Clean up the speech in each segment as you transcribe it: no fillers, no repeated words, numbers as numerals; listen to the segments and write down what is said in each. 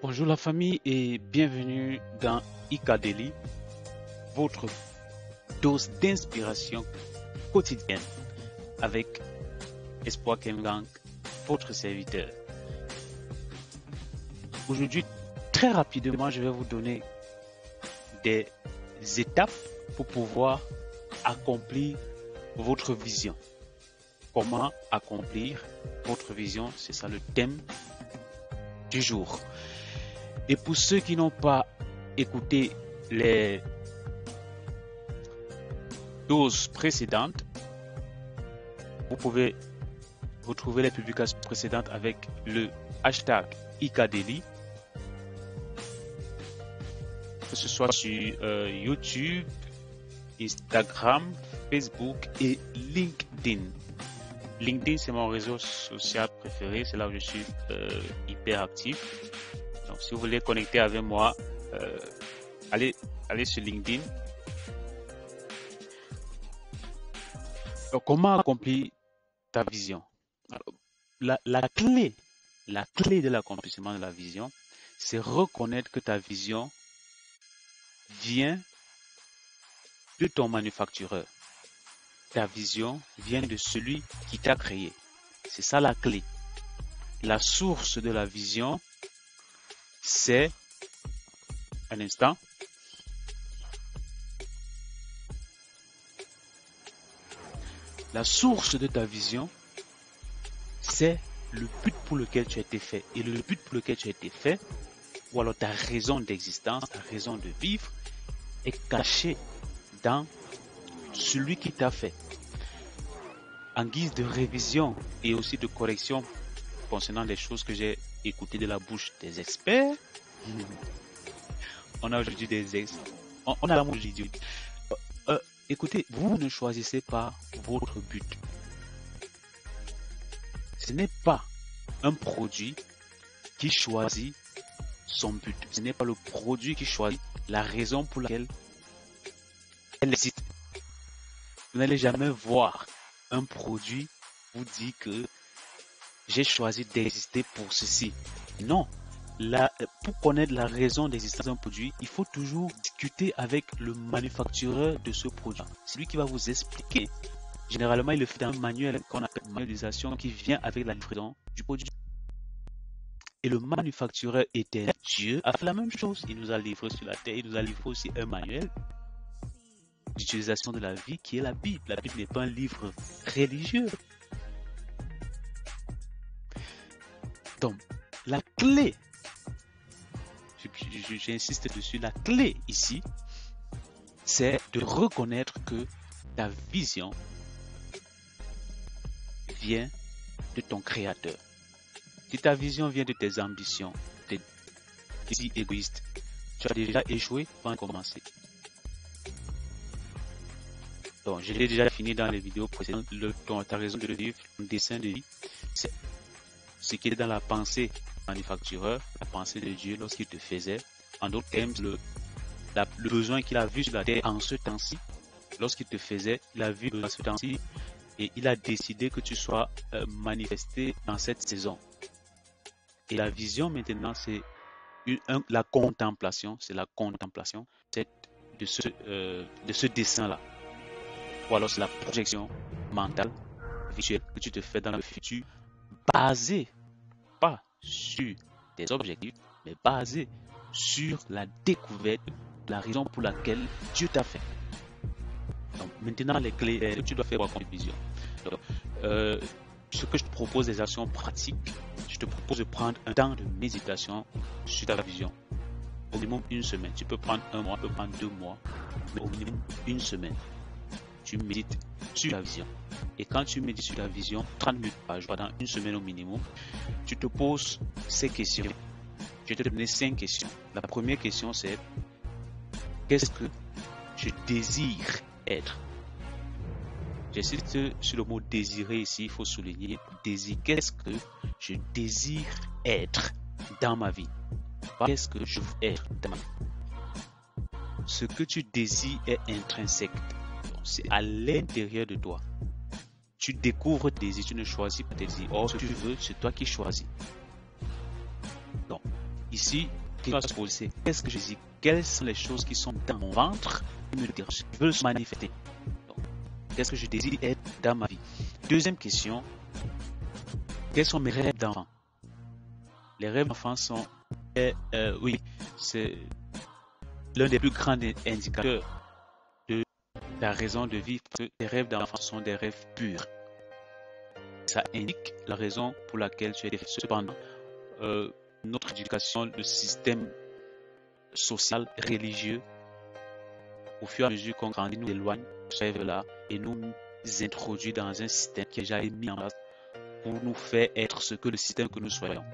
Bonjour la famille et bienvenue dans Ikadeli, votre dose d'inspiration quotidienne avec Espoir Kemgang, votre serviteur. Aujourd'hui, très rapidement, je vais vous donner des étapes pour pouvoir accomplir votre vision. Comment accomplir votre vision, c'est ça le thème du jour. Et pour ceux qui n'ont pas écouté les doses précédentes, vous pouvez retrouver les publications précédentes avec le hashtag Ikadeli, que ce soit sur YouTube, Instagram, Facebook et LinkedIn. LinkedIn, c'est mon réseau social préféré, c'est là où je suis hyper actif. Donc, si vous voulez connecter avec moi, allez sur LinkedIn. Donc, comment accomplir ta vision? Alors, la clé de l'accomplissement de la vision, c'est reconnaître que ta vision vient de ton manufactureur. Ta vision vient de celui qui t'a créé. C'est ça la clé. La source de la vision, c'est un instant. La source de ta vision, c'est le but pour lequel tu as été fait. Et le but pour lequel tu as été fait, ou alors ta raison d'existence, ta raison de vivre, est cachée dans celui qui t'a fait. En guise de révision et aussi de correction concernant les choses que j'ai écoutées de la bouche des experts, on a aujourd'hui on a l'amour de l'idiot. Écoutez, vous ne choisissez pas votre but. Ce n'est pas un produit qui choisit son but. Ce n'est pas le produit qui choisit la raison pour laquelle elle existe. Vous n'allez jamais voir un produit vous dire que j'ai choisi d'exister pour ceci. Non. Pour connaître la raison d'existence d'un produit, il faut toujours discuter avec le manufactureur de ce produit. C'est lui qui va vous expliquer. Généralement, il le fait dans un manuel qu'on appelle manualisation qui vient avec la livraison du produit. Et le manufactureur éternel, Dieu, a fait la même chose. Il nous a livré sur la terre, il nous a livré aussi un manuel d'utilisation de la vie qui est la Bible. La Bible n'est pas un livre religieux. Donc, la clé, j'insiste dessus, la clé ici, c'est de reconnaître que ta vision vient de ton créateur. Si ta vision vient de tes ambitions, tes désirs égoïstes, tu as déjà échoué avant de commencer. Donc, je l'ai déjà fini dans les vidéos précédentes. Ta raison de vivre, ton dessein de vie, c'est ce qui est dans la pensée manufactureur, la pensée de Dieu lorsqu'il te faisait. En d'autres termes, le besoin qu'il a vu sur la terre en ce temps-ci, lorsqu'il te faisait, il a vu dans ce temps-ci et il a décidé que tu sois manifesté dans cette saison. Et la vision maintenant, c'est la contemplation, c'est la contemplation de ce dessin-là. Ou alors c'est la projection mentale, visuelle que tu te fais dans le futur, basée pas sur tes objectifs, mais basée sur la découverte de la raison pour laquelle Dieu t'a fait. Donc maintenant les clés, tu dois faire quoi comme vision. Donc, ce que je te propose, des actions pratiques, je te propose de prendre un temps de méditation sur ta vision. Au minimum une semaine. Tu peux prendre un mois, tu peux prendre 2 mois, mais au minimum une semaine. Tu médites sur la vision. Et quand tu médites sur la vision, 30 minutes par jour, pendant une semaine au minimum, tu te poses ces questions. Je vais te donner 5 questions. La première question, c'est: qu'est-ce que je désire être? J'insiste sur le mot désirer ici, il faut souligner désir. Qu'est-ce que je désire être dans ma vie? Qu'est-ce que je veux être dans ma vie? Ce que tu désires est intrinsèque. C'est à l'intérieur de toi. Tu découvres tes désirs, tu ne choisis pas tes désirs. Or, ce que tu veux, c'est toi qui choisis. Donc, Ici, qui va se poser, qu'est-ce que je dis? Quelles sont les choses qui sont dans mon ventre qui me dérangent, qui veulent se manifester? Donc, qu'est-ce que je désire être dans ma vie? Deuxième question, quels sont mes rêves d'enfant? Les rêves d'enfant sont, oui, c'est l'un des plus grands indicateurs de la raison de vivre, parce que les rêves d'enfant sont des rêves purs. Ça indique la raison pour laquelle tu es défait. Cependant, notre éducation, le système social, religieux, au fur et à mesure qu'on grandit, nous éloigne de ce rêve-là et nous introduit dans un système qui est déjà mis en place pour nous faire être ce que le système que nous soyons.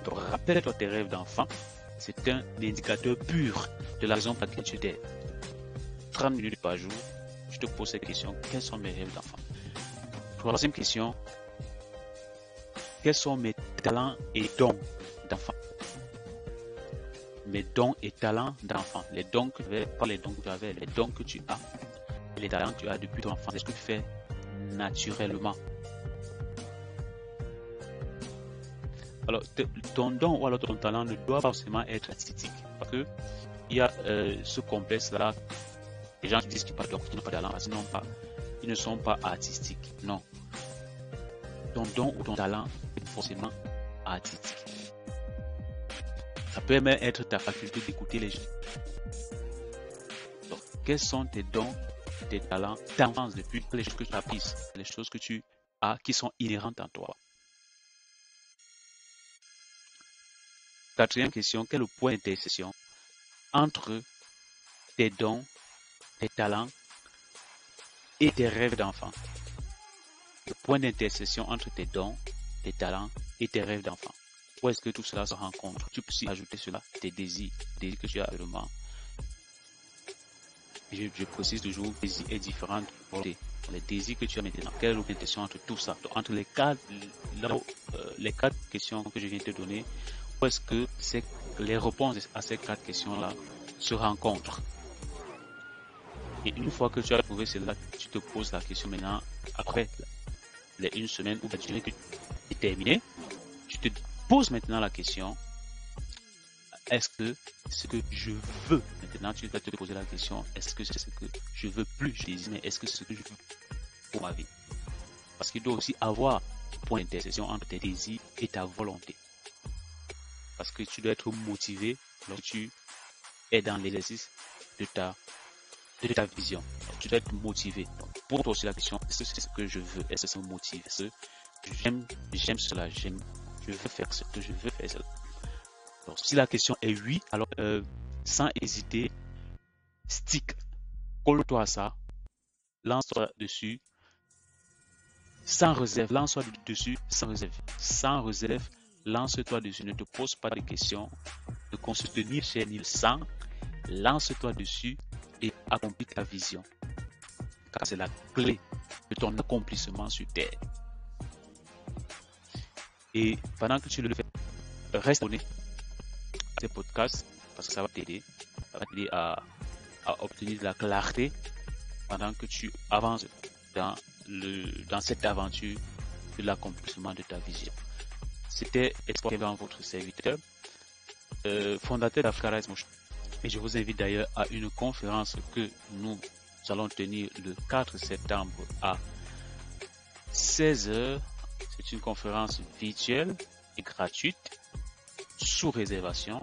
Donc, rappelle-toi tes rêves d'enfant. C'est un indicateur pur de la raison pour laquelle tu es 30 minutes par jour. Je te pose cette question. Quels sont mes rêves d'enfant? Troisième question. Quels sont mes talents et dons d'enfant? Mes dons et talents d'enfant. Les dons que tu avais, pas les dons que tu avais, les dons que tu as. Et les talents que tu as depuis ton enfance. Est-ce que tu fais naturellement? Alors, ton don ou alors ton talent ne doit pas forcément être artistique. Parce que il y a ce complexe-là. Les gens qui disent qu'ils n'ont pas de talent, ils ne sont pas artistiques. Non. Ton don ou ton talent est forcément artistique. Ça peut même être ta faculté d'écouter les gens. Donc, quels sont tes dons, tes talents d'enfance depuis les choses que tu as apprises, les choses que tu as qui sont inhérentes en toi? Quatrième question, quel est le point d'intersection entre tes dons, tes talents et tes rêves d'enfant? Le point d'intersection entre tes dons, tes talents et tes rêves d'enfant. Où est-ce que tout cela se rencontre? Tu peux aussi ajouter cela, tes désirs que tu as actuellement. Je précise toujours, désir est différent les désirs que tu as maintenant. Quelle est la question entre tout ça? Donc, entre les quatre questions que je viens de te donner, où est-ce que les réponses à ces 4 questions-là se rencontrent? Et une fois que tu as trouvé cela, tu te poses la question maintenant, après les 1 semaine ou la durée que tu es terminé, tu te poses maintenant la question, est-ce que ce que je veux, maintenant tu vas te poser la question, est-ce que c'est ce que je veux plus, je désire, mais est-ce que c'est ce que je veux pour ma vie? Parce qu'il doit aussi avoir un point d'intersection entre tes désirs et ta volonté. Parce que tu dois être motivé lorsque tu es dans l'exercice de ta vision. Donc, tu dois être motivé. Donc, pour toi aussi la question, est-ce que c'est ce que je veux? Est-ce que ça me motive? Est-ce que j'aime cela? Je veux faire ce que je veux faire cela. Donc, si la question est oui, alors sans hésiter, stick, colle-toi à ça, lance-toi dessus, sans réserve, lance-toi dessus, sans réserve, lance-toi dessus, ne te pose pas de questions, ne consulte ni le chair ni le sang, lance-toi dessus et accomplis ta vision, car c'est la clé de ton accomplissement sur terre. Et pendant que tu le fais, reste abonné à ces podcasts, parce que ça va t'aider à obtenir de la clarté pendant que tu avances dans cette aventure de l'accomplissement de ta vision. C'était Espoir dans votre serviteur, fondateur d'Afkarisme. Et je vous invite d'ailleurs à une conférence que nous allons tenir le 4 septembre à 16h. C'est une conférence virtuelle et gratuite, sous réservation.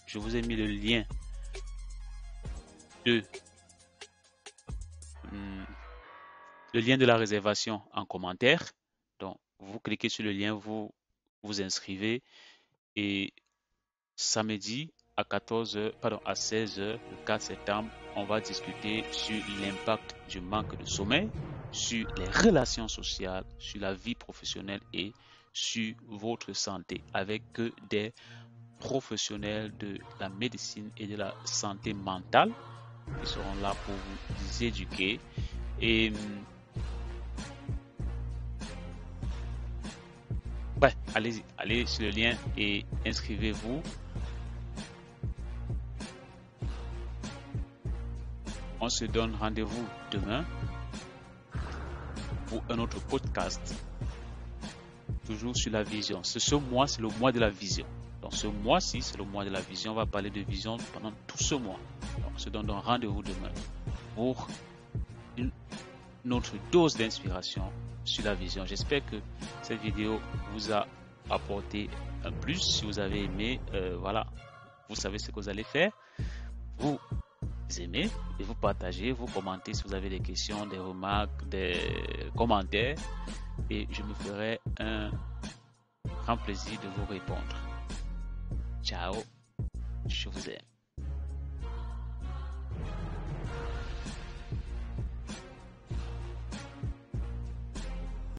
je vous ai mis le lien de la réservation en commentaire. Donc, vous cliquez sur le lien, vous vous inscrivez et samedi à 16h, le 4 septembre, on va discuter sur l'impact du manque de sommeil, sur les relations sociales, sur la vie professionnelle et sur votre santé avec des professionnels de la médecine et de la santé mentale qui seront là pour vous éduquer. Et allez sur le lien et inscrivez-vous. On se donne rendez-vous demain pour un autre podcast, toujours sur la vision. Ce mois, c'est le mois de la vision. Donc ce mois-ci, c'est le mois de la vision. On va parler de vision pendant tout ce mois. Donc, on se donne donc rendez-vous demain pour une autre dose d'inspiration sur la vision. J'espère que cette vidéo vous a apporté un plus. Si vous avez aimé, voilà, vous savez ce que vous allez faire. Vous aimez et vous partagez, vous commentez si vous avez des questions, des remarques, des commentaires, et je me ferai un grand plaisir de vous répondre. Ciao, je vous aime.